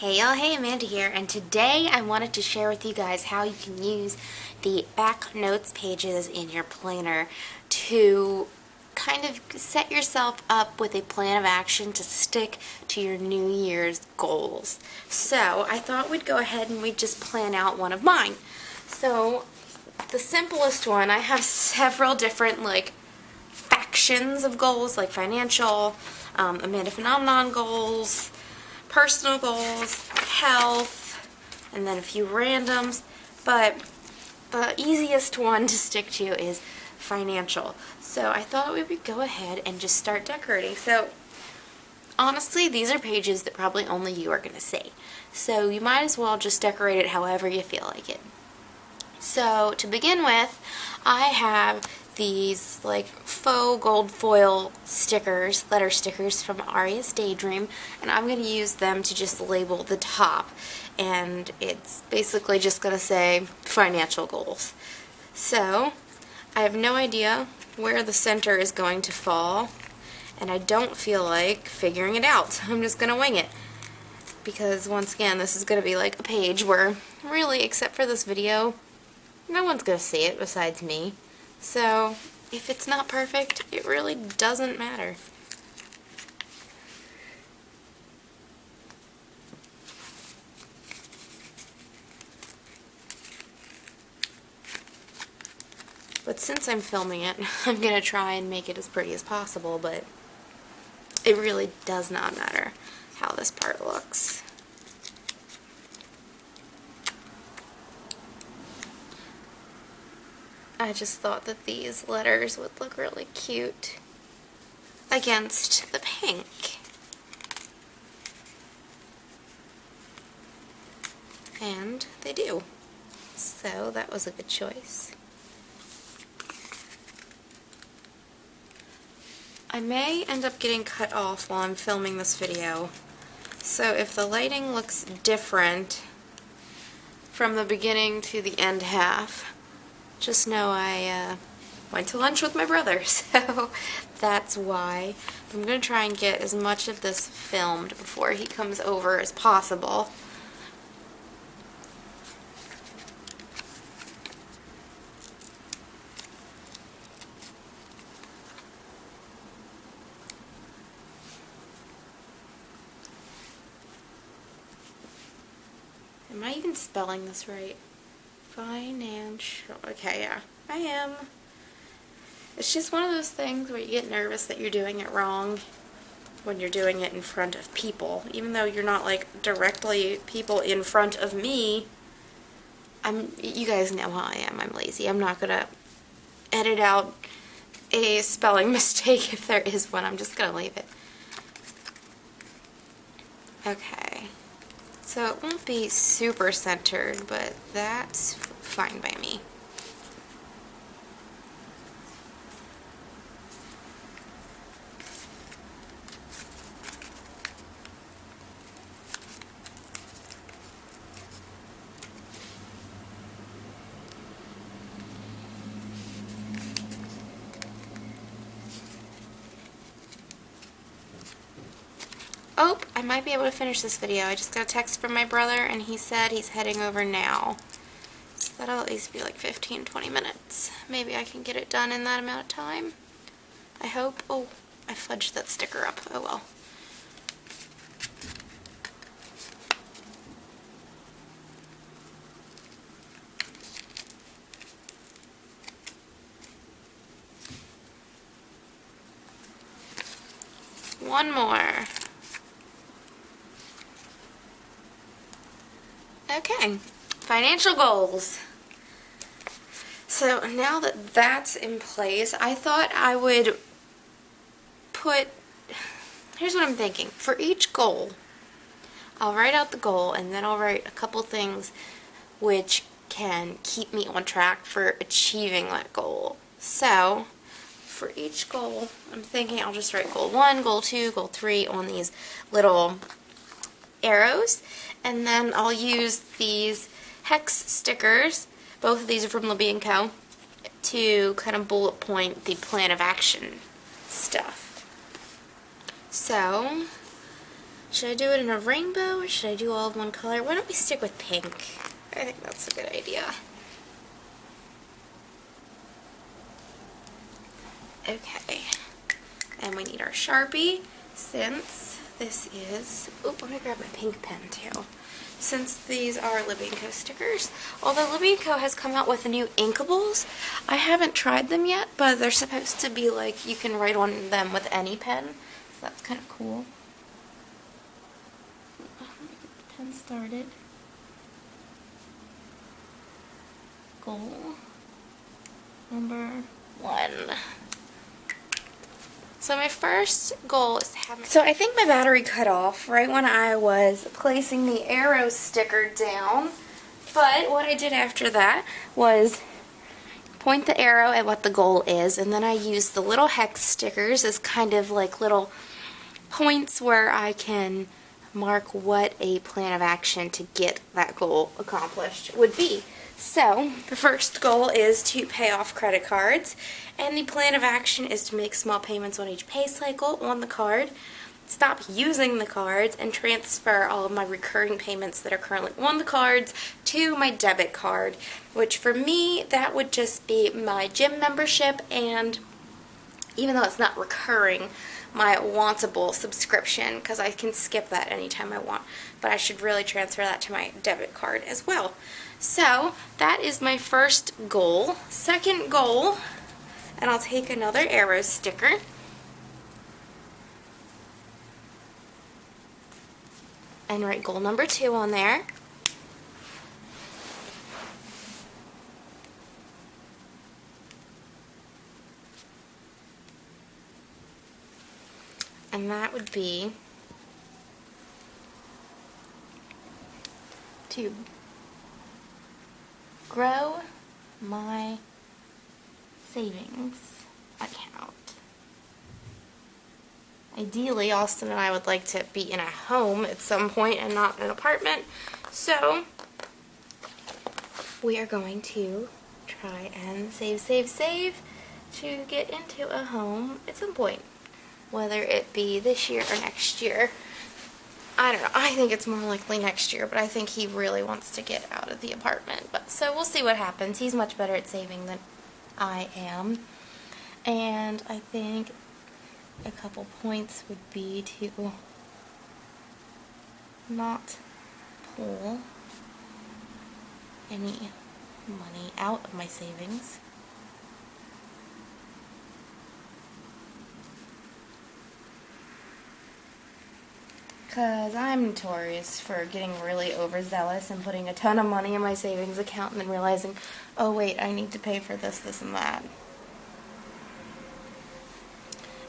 Hey y'all, hey, Amanda here, and today I wanted to share with you guys how you can use the back notes pages in your planner to kind of set yourself up with a plan of action to stick to your New Year's goals. So I thought we'd go ahead and we'd just plan out one of mine. So the simplest one, I have several different factions of goals, like financial, amandaphenomenon goals, personal goals, health, and then a few randoms, but the easiest one to stick to is financial. So I thought we would go ahead and just start decorating. So honestly, these are pages that probably only you are going to see. So you might as well just decorate it however you feel like it. So to begin with, I have these faux gold foil stickers, letter stickers from Aria's Daydream, and I'm going to use them to just label the top, and it's basically just going to say financial goals. So I have no idea where the center is going to fall, and I don't feel like figuring it out, so I'm just going to wing it, because once again this is going to be like a page where really, except for this video, no one's going to see it besides me. So if it's not perfect, it really doesn't matter. But since I'm filming it, I'm going to try and make it as pretty as possible, but it really does not matter how this part looks. I just thought that these letters would look really cute against the pink. And they do. So that was a good choice. I may end up getting cut off while I'm filming this video. So if the lighting looks different from the beginning to the end half, just know I went to lunch with my brother, so that's why. I'm going to try and get as much of this filmed before he comes over as possible. Am I even spelling this right? Financial. Okay, yeah, I am. It's just one of those things where you get nervous that you're doing it wrong when you're doing it in front of people. Even though you're not directly people in front of me, you guys know how I am. I'm lazy. I'm not gonna edit out a spelling mistake if there is one. I'm just gonna leave it. Okay. So it won't be super centered, but that's fine by me. Oh, I might be able to finish this video. I just got a text from my brother and he said he's heading over now. So that'll at least be like 15-20 minutes. Maybe I can get it done in that amount of time. I hope. Oh, I fudged that sticker up. Oh well. One more. Okay, financial goals. So now that that's in place, I thought I would put, here's what I'm thinking. For each goal, I'll write out the goal and then I'll write a couple things which can keep me on track for achieving that goal. So for each goal, I'm thinking I'll just write goal 1, goal 2, goal 3 on these little arrows, and then I'll use these hex stickers, both of these are from Libby & Co, to kind of bullet point the plan of action stuff. So Should I do it in a rainbow or should I do all of one color? Why don't we stick with pink? I think that's a good idea. Okay. And we need our Sharpie since this is... Oop, let me grab my pink pen too. Since these are Libby & Co stickers. Although Libby & Co has come out with the new inkables, I haven't tried them yet, but they're supposed to be like you can write on them with any pen. So that's kind of cool. Let me get the pen started. Goal number 1. So my first goal is to have So I think my battery cut off right when I was placing the arrow sticker down. But what I did after that was point the arrow at what the goal is, and then I used the little hex stickers as kind of like little points where I can mark what a plan of action to get that goal accomplished would be. So, the first goal is to pay off credit cards, and the plan of action is to make small payments on each pay cycle on the card, stop using the cards, and transfer all of my recurring payments that are currently on the cards to my debit card, which for me, that would just be my gym membership, and even though it's not recurring, my Wantable subscription, because I can skip that anytime I want, but I should really transfer that to my debit card as well. So, that is my first goal. Second goal, and I'll take another arrow sticker. And write goal number 2 on there. And that would be to grow my savings account. Ideally, Austin and I would like to be in a home at some point and not an apartment, so we are going to try and save to get into a home at some point, whether it be this year or next year. I don't know. I think it's more likely next year, but I think he really wants to get out of the apartment. But so we'll see what happens. He's much better at saving than I am. And I think a couple points would be to not pull any money out of my savings. Because I'm notorious for getting really overzealous and putting a ton of money in my savings account and then realizing, oh wait, I need to pay for this, this, and that.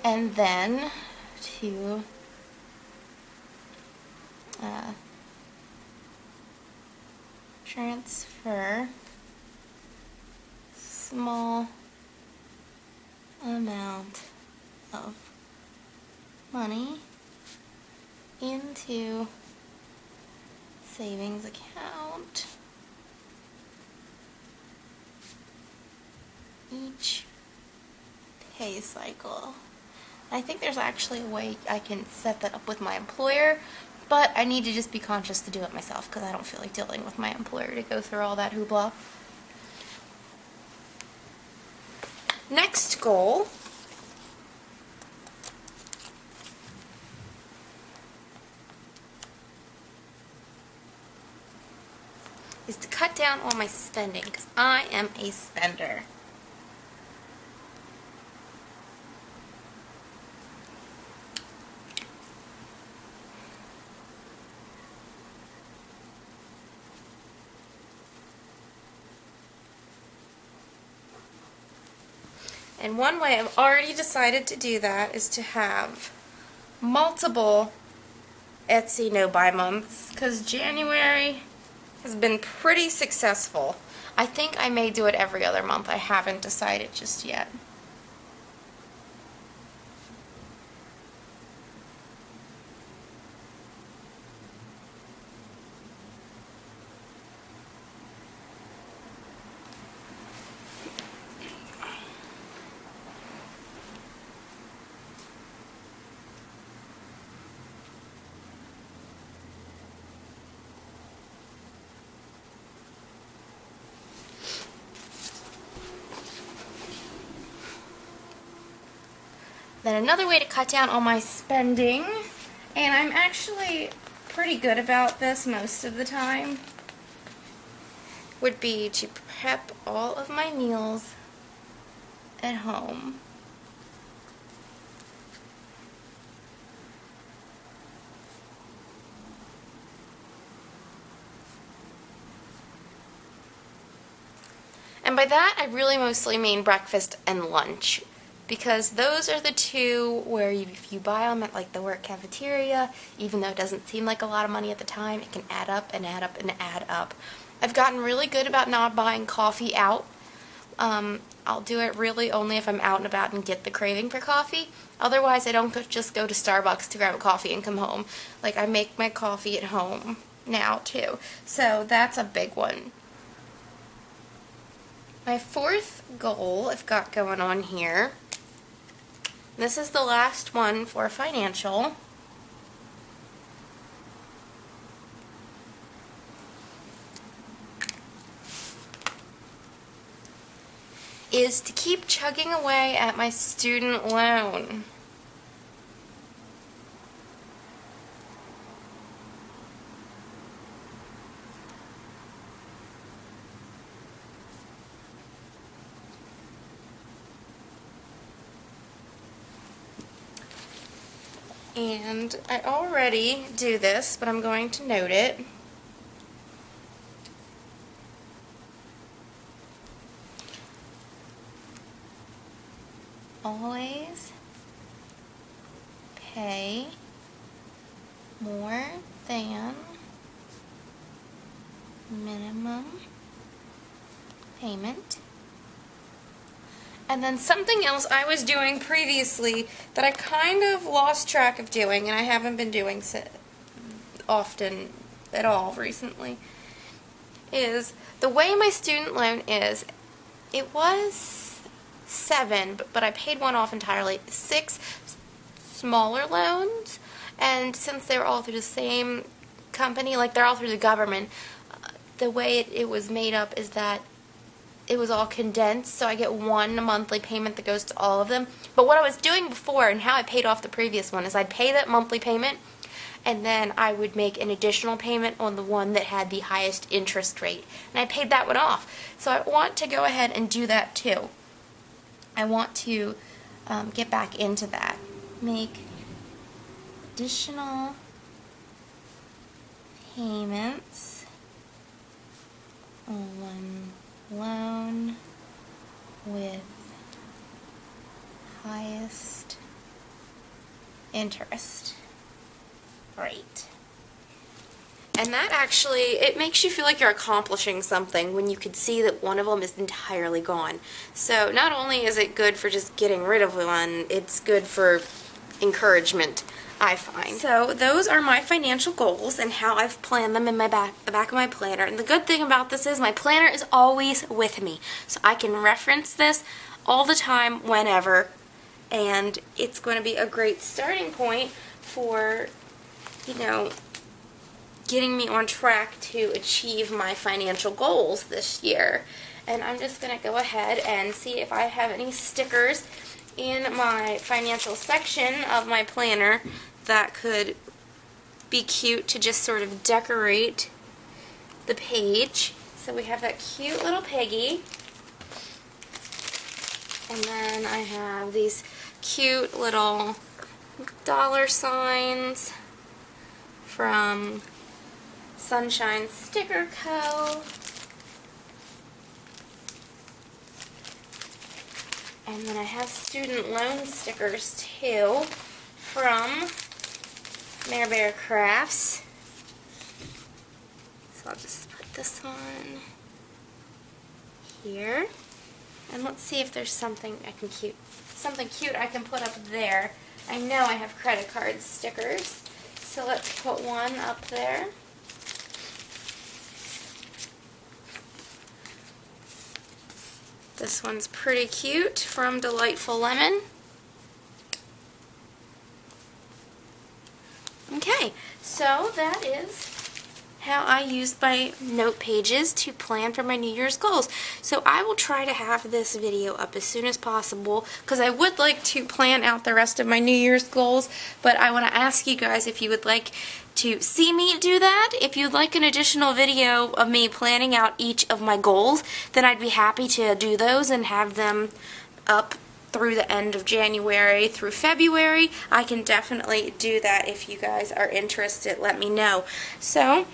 And then to transfer small amount of money into savings account each pay cycle. I think there's actually a way I can set that up with my employer, but I need to just be conscious to do it myself because I don't feel like dealing with my employer to go through all that hoopla. Next goal is to cut down on my spending because I am a spender. And one way I've already decided to do that is to have multiple Etsy no-buy months, because January has been pretty successful. I think I may do it every other month. I haven't decided just yet. Then another way to cut down on my spending, and I'm actually pretty good about this most of the time, would be to prep all of my meals at home. And by that, I really mostly mean breakfast and lunch, because those are the two where if you buy them at like the work cafeteria, even though it doesn't seem like a lot of money at the time, it can add up and add up and add up. I've gotten really good about not buying coffee out. I'll do it really only if I'm out and about and get the craving for coffee. Otherwise, I don't just go to Starbucks to grab a coffee and come home. Like, I make my coffee at home now, too. So that's a big one. My fourth goal I've got going on here, this is the last one for financial, is to keep chugging away at my student loan. And I already do this, but I'm going to note it. Always pay more than minimum payment. And then something else I was doing previously that I kind of lost track of doing, and I haven't been doing often at all recently, is the way my student loan is, it was 7, but I paid one off entirely, 6 smaller loans, and since they were all through the same company, like they're all through the government, the way it was made up is that it was all condensed, so I get one monthly payment that goes to all of them. But what I was doing before and how I paid off the previous one is I'd pay that monthly payment, and then I would make an additional payment on the one that had the highest interest rate. And I paid that one off. So I want to go ahead and do that too. I want to get back into that. Make additional payments on loan with highest interest rate. And that actually, it makes you feel like you're accomplishing something when you could see that one of them is entirely gone. So not only is it good for just getting rid of one, it's good for encouragement, I find. So those are my financial goals and how I've planned them in the back of my planner. And the good thing about this is my planner is always with me. So I can reference this all the time, whenever. And it's going to be a great starting point for, you know, getting me on track to achieve my financial goals this year. And I'm just going to go ahead and see if I have any stickers in my financial section of my planner that could be cute to just sort of decorate the page. So we have that cute little piggy. And then I have these cute little dollar signs from SunshineStickerCo. And then I have student loan stickers too from Mare Bear Crafts. So I'll just put this on here. And let's see if there's something cute I can put up there. I know I have credit card stickers. So let's put one up there. This one's pretty cute from Delightful Lemon. Okay, so that is how I used my note pages to plan for my New Year's goals. So I will try to have this video up as soon as possible because I would like to plan out the rest of my New Year's goals, but I want to ask you guys if you would like to see me do that. If you'd like an additional video of me planning out each of my goals, then I'd be happy to do those and have them up through the end of January through February. I can definitely do that if you guys are interested. Let me know. So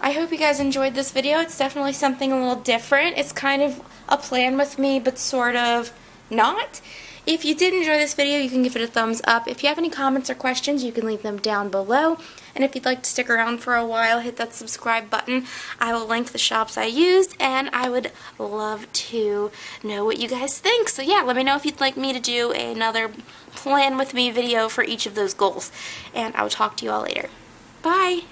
I hope you guys enjoyed this video. It's definitely something a little different. It's kind of a plan with me, but sort of not. If you did enjoy this video, you can give it a thumbs up. If you have any comments or questions, you can leave them down below. And if you'd like to stick around for a while, hit that subscribe button. I will link the shops I used, and I would love to know what you guys think. So yeah, let me know if you'd like me to do another plan with me video for each of those goals. And I will talk to you all later. Bye!